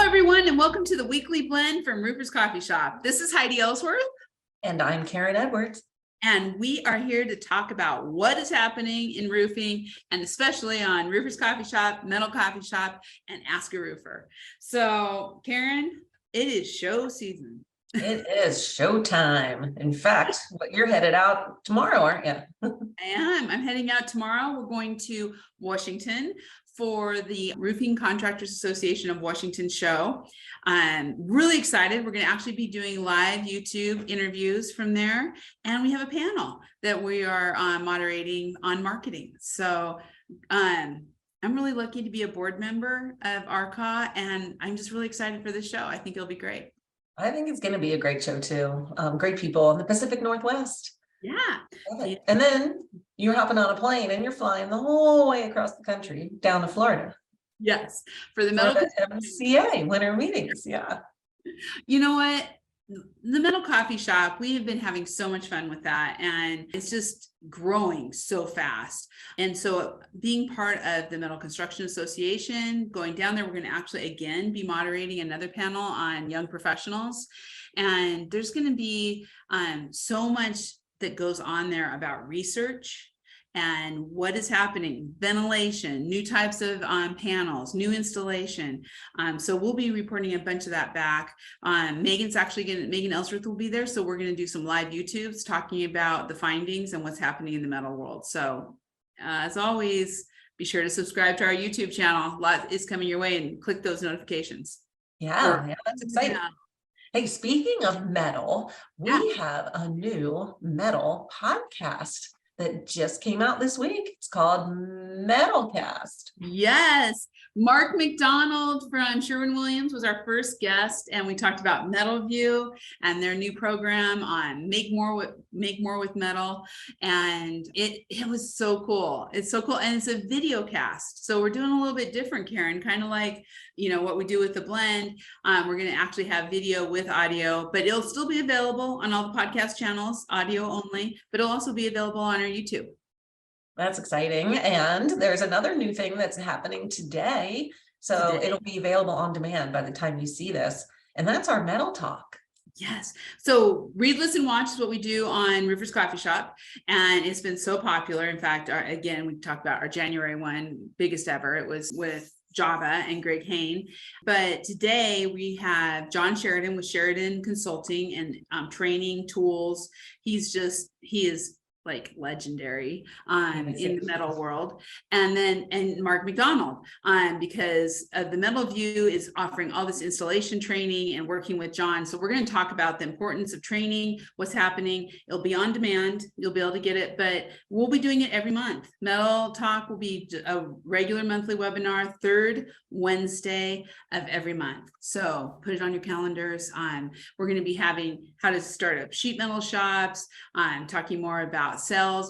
everyone, and welcome to the weekly blend from Roofer's Coffee Shop. This is Heidi Ellsworth. And I'm Karen Edwards. And we are here to talk about what is happening in roofing, and especially on Roofer's Coffee Shop, Metal Coffee Shop, and Ask a Roofer. So, Karen, it is show season. It is showtime. In fact, you're headed out tomorrow, aren't you? I am. I'm heading out tomorrow. We're going to Washington for the Roofing Contractors Association of Washington show. I'm really excited. We're going to actually be doing live YouTube interviews from there. And we have a panel that we are moderating on marketing. So I'm really lucky to be a board member of RCA, and I'm just really excited for this show. I think it'll be great. I think it's going to be a great show too. Great people in the Pacific Northwest. Yeah. And then you're hopping on a plane and you're flying the whole way across the country down to Florida. Yes. For the MCA winter meetings. Yeah. You know what? The Metal Coffee Shop, we have been having so much fun with that, and it's just growing so fast. And so being part of the Metal Construction Association, going down there, we're going to actually again be moderating another panel on young professionals. And there's going to be so much that goes on there about research and what is happening, ventilation, new types of panels, new installation. So we'll be reporting a bunch of that back. Megan Ellsworth will be there. So we're going to do some live YouTubes talking about the findings and what's happening in the metal world. So as always, be sure to subscribe to our YouTube channel. A lot is coming your way, and click those notifications. Yeah, that's exciting. Yeah. Hey, speaking of metal, we have a new metal podcast that just came out this week. It's called MetalCast. Yes. Mark McDonald from Sherwin-Williams was our first guest, and we talked about MetalView and their new program on Make More with Metal. And it was so cool. It's so cool. And it's a video cast. So we're doing a little bit different, Karen, kind of like, what we do with the blend. We're going to actually have video with audio, but it'll still be available on all the podcast channels, audio only, but it'll also be available on our YouTube. That's exciting. And there's another new thing that's happening today. So it'll be available on demand by the time you see this. And that's our Metal Talk. Yes. So read, listen, watch is what we do on Roofer's Coffee Shop. And it's been so popular. In fact, we talked about our January one, biggest ever. It was with Java and Greg Hain. But today we have John Sheridan with Sheridan Consulting and training tools. He is like legendary in the metal world. And Mark McDonald, because the MetalView is offering all this installation training and working with John. So we're going to talk about the importance of training, what's happening. It'll be on demand. You'll be able to get it, but we'll be doing it every month. Metal Talk will be a regular monthly webinar, third Wednesday of every month. So put it on your calendars. We're going to be having how to start up sheet metal shops, talking more about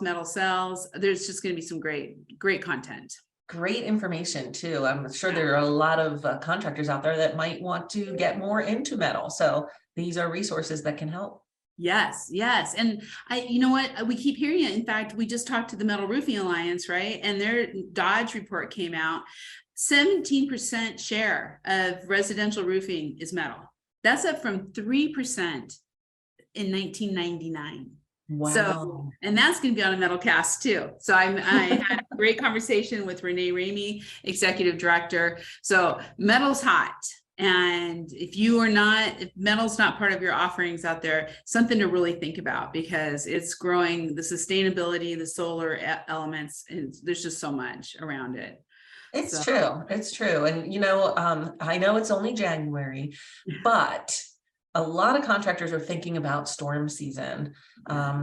metal cells. There's just going to be some great content. Great information too. I'm sure there are a lot of contractors out there that might want to get more into metal. So these are resources that can help. Yes. And you know what? We keep hearing it. In fact, we just talked to the Metal Roofing Alliance, right? And their Dodge report came out. 17% share of residential roofing is metal. That's up from 3% in 1999. Wow. So, and that's going to be on a MetalCast too. So I had a great conversation with Renee Ramey, executive director. So metal's hot. And if metal's not part of your offerings out there, something to really think about, because it's growing, the sustainability, the solar elements, and there's just so much around it. It's true. It's true. And, I know it's only January, but a lot of contractors are thinking about storm season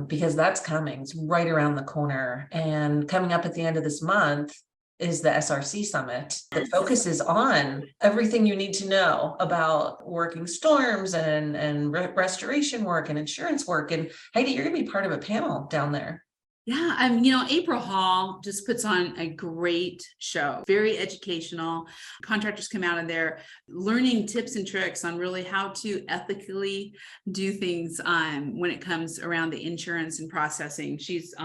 because that's coming. It's right around the corner. And coming up at the end of this month is the SRC Summit that focuses on everything you need to know about working storms and restoration work and insurance work. And Heidi, you're going to be part of a panel down there. Yeah, April Hall just puts on a great show, very educational. Contractors come out of there learning tips and tricks on really how to ethically do things when it comes around the insurance and processing. She's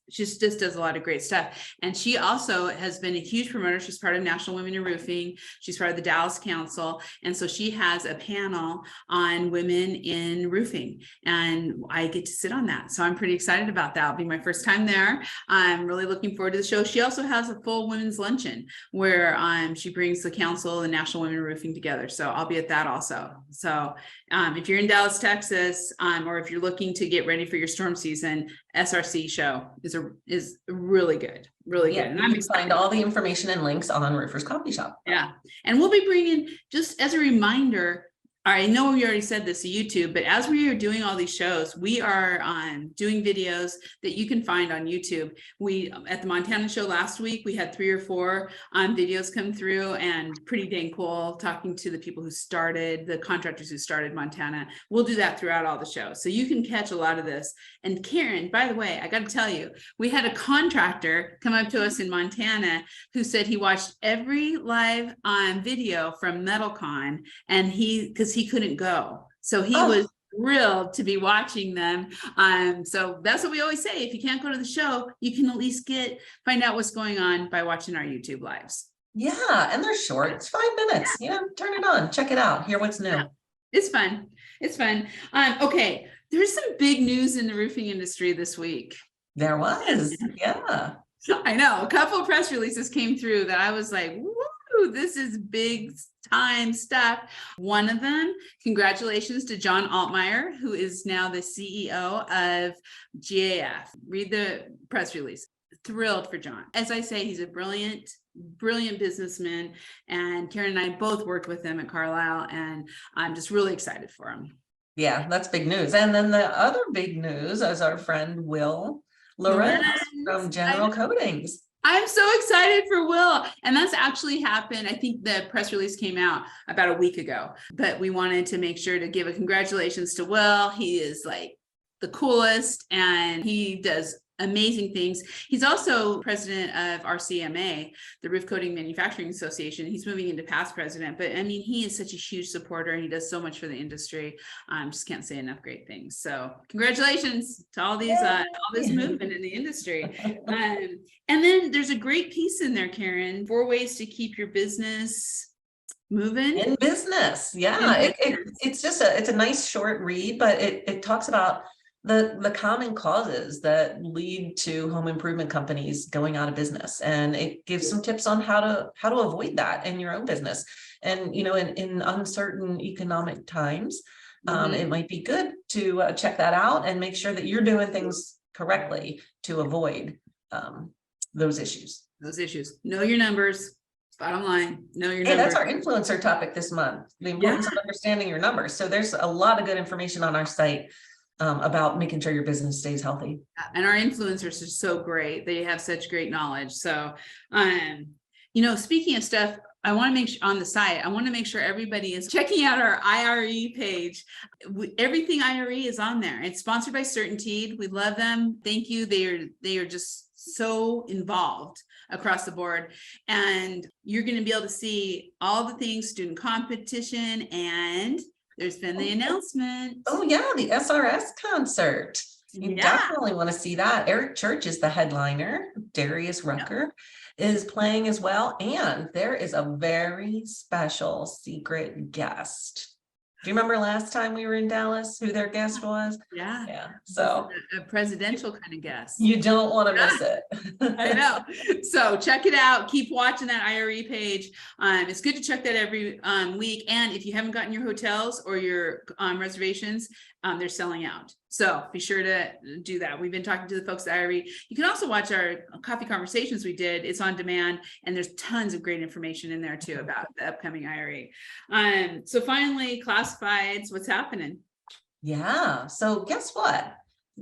she just does a lot of great stuff. And she also has been a huge promoter. She's part of National Women in Roofing. She's part of the Dallas Council. And so she has a panel on women in roofing, and I get to sit on that. So I'm pretty excited about that. It'll be my first time there. I'm really looking forward to the show. She also has a full women's luncheon where she brings the council and National Women in Roofing together. So I'll be at that also. So if you're in Dallas, Texas, or if you're looking to get ready for your storm season, SRC show is really good, really good. And I'm excited. Find all the information and links on Roofers Coffee Shop. Yeah, and we'll be bringing, just as a reminder, I know we already said this to YouTube, but as we are doing all these shows, we are doing videos that you can find on YouTube. We, at the Montana show last week, we had 3 or 4 videos come through, and pretty dang cool, talking to the people who started, the contractors who started Montana. We'll do that throughout all the shows, so you can catch a lot of this. And Karen, by the way, I got to tell you, we had a contractor come up to us in Montana who said he watched every live video from MetalCon, and because he couldn't go. So he was thrilled to be watching them. So that's what we always say. If you can't go to the show, you can at least find out what's going on by watching our YouTube lives. Yeah, and they're short. It's 5 minutes. Yeah, turn it on, check it out, hear what's new. Yeah. It's fun. It's fun. Okay, there's some big news in the roofing industry this week. There was, yeah. I know, a couple of press releases came through that I was like, woo, this is big time stuff. One of them, congratulations to John Altmeyer, who is now the CEO of GAF. Read the press release. Thrilled for John. As I say, he's a brilliant businessman, and Karen and I both worked with him at Carlisle, and I'm just really excited for him. Yeah, that's big news. And then the other big news is our friend Will Lorenz from General Coatings. I'm so excited for Will. And that's actually happened. I think the press release came out about a week ago, but we wanted to make sure to give a congratulations to Will. He is like the coolest, and he does amazing things. He's also president of RCMA, the Roof Coating Manufacturing Association. He's moving into past president, but I mean, he is such a huge supporter, and he does so much for the industry. Just can't say enough great things. So congratulations to all these, all this movement in the industry. And then there's a great piece in there, Karen, 4 ways to keep your business moving in business. Yeah, it's a nice short read, but it talks about the common causes that lead to home improvement companies going out of business, and it gives some tips on how to avoid that in your own business. And in uncertain economic times, it might be good to check that out and make sure that you're doing things correctly to avoid those issues. Know your numbers. Bottom line, know your numbers. Hey, that's our influencer topic this month, the importance of understanding your numbers. So there's a lot of good information on our site about making sure your business stays healthy. And our influencers are so great. They have such great knowledge. So, speaking of stuff, I want to make sure on the site, I want to make sure everybody is checking out our IRE page. Everything IRE is on there. It's sponsored by Certainteed. We love them. Thank you. They are just so involved across the board, and you're going to be able to see all the things, student competition, and there's been the announcement. Oh yeah, the SRS concert. You definitely want to see that. Eric Church is the headliner. Darius Rucker is playing as well, and there is a very special secret guest. Do you remember last time we were in Dallas, who their guest was? Yeah. So a presidential kind of guest. You don't want to miss it. I know. So check it out. Keep watching that IRE page. It's good to check that every week. And if you haven't gotten your hotels or your reservations, they're selling out. So be sure to do that. We've been talking to the folks at IRE. You can also watch our coffee conversations we did. It's on demand, and there's tons of great information in there too about the upcoming IRE. So finally, classifieds, what's happening? Yeah. So guess what?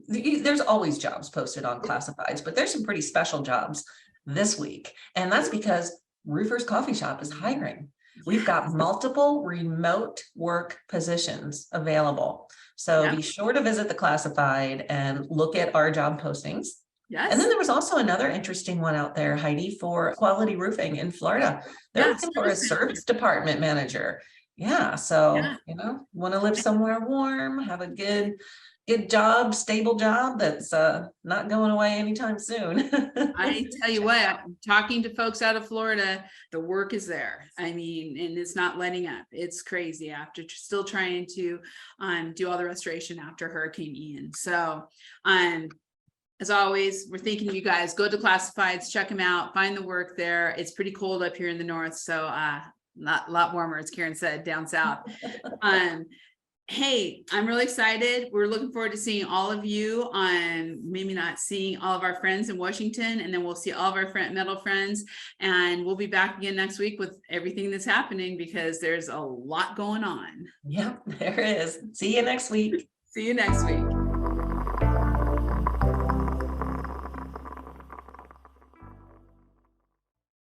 There's always jobs posted on classifieds, but there's some pretty special jobs this week. And that's because Roofers Coffee Shop is hiring. We've got multiple remote work positions available. So be sure to visit the classified and look at our job postings. Yes. And then there was also another interesting one out there, Heidi, for Quality Roofing in Florida. They're looking for a service department manager. Yeah. So, want to live somewhere warm, have a good good job, stable job that's not going away anytime soon. I tell you what, I'm talking to folks out of Florida, the work is there. I mean, and it's not letting up. It's crazy after still trying to do all the restoration after Hurricane Ian. So as always, we're thinking of you guys. Go to classifieds, check them out, find the work there. It's pretty cold up here in the north, so not a lot warmer, as Karen said, down south. Hey, I'm really excited. We're looking forward to seeing all of you maybe not seeing all of our friends in Washington, and then we'll see all of our metal friends, and we'll be back again next week with everything that's happening, because there's a lot going on. Yep, there is. See you next week. See you next week.